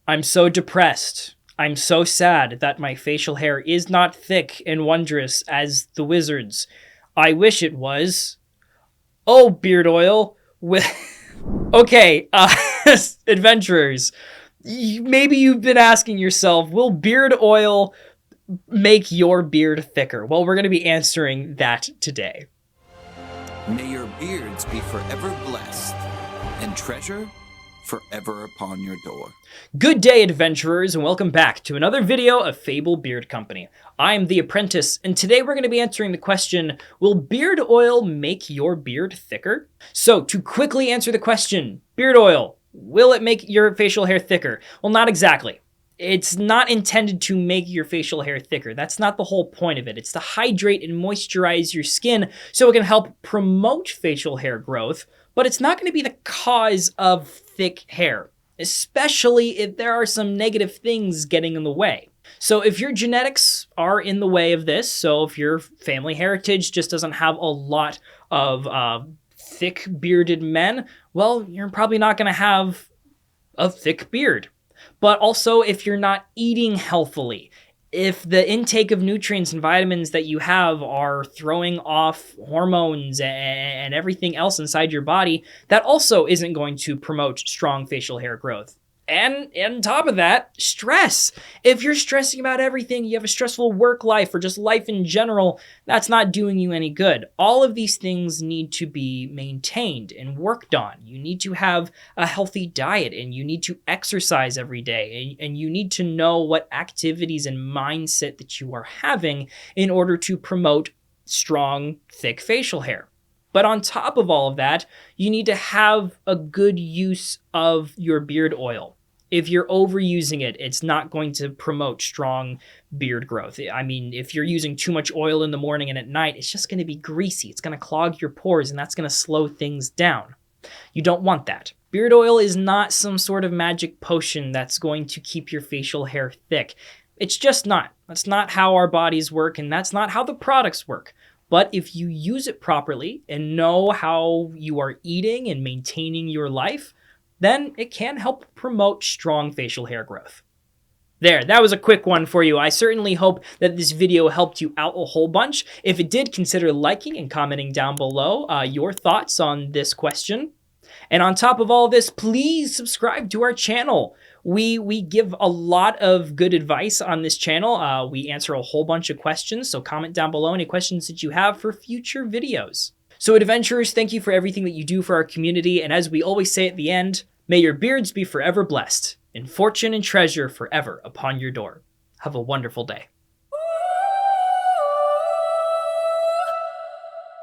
I'm so depressed. I'm so sad that my facial hair is not thick and wondrous as the wizards. I wish it was. Oh, beard oil. Okay, adventurers. Maybe you've been asking yourself, will beard oil make your beard thicker? Well, we're going to be answering that today. May your beards be forever blessed, and treasure forever upon your door. Good day, adventurers, and welcome back to another video of Fable Beard Company. I'm the Apprentice, and today we're going to be answering the question, will beard oil make your beard thicker? So, to quickly answer the question, beard oil, will it make your facial hair thicker? Well, not exactly. It's not intended to make your facial hair thicker. That's not the whole point of it. It's to hydrate and moisturize your skin so it can help promote facial hair growth, but it's not going to be the cause of thick hair, especially if there are some negative things getting in the way. So if your genetics are in the way of this, so if your family heritage just doesn't have a lot of thick bearded men, well, you're probably not going to have a thick beard. But also, if you're not eating healthily, if the intake of nutrients and vitamins that you have are throwing off hormones and everything else inside your body, that also isn't going to promote strong facial hair growth. And on top of that, stress. If you're stressing about everything, you have a stressful work life or just life in general, that's not doing you any good. All of these things need to be maintained and worked on. You need to have a healthy diet and you need to exercise every day. And you need to know what activities and mindset that you are having in order to promote strong, thick facial hair. But on top of all of that, you need to have a good use of your beard oil. If you're overusing it, it's not going to promote strong beard growth. I mean, if you're using too much oil in the morning and at night, it's just going to be greasy. It's going to clog your pores, and that's going to slow things down. You don't want that. Beard oil is not some sort of magic potion that's going to keep your facial hair thick. It's just not. That's not how our bodies work, and that's not how the products work. But if you use it properly and know how you are eating and maintaining your life, then it can help promote strong facial hair growth. There, that was a quick one for you. I certainly hope that this video helped you out a whole bunch. If it did, consider liking and commenting down below your thoughts on this question. And on top of all this, please subscribe to our channel. We give a lot of good advice on this channel. We answer a whole bunch of questions, so comment down below any questions that you have for future videos. So adventurers, thank you for everything that you do for our community, and as we always say at the end, may your beards be forever blessed, and fortune and treasure forever upon your door. Have a wonderful day.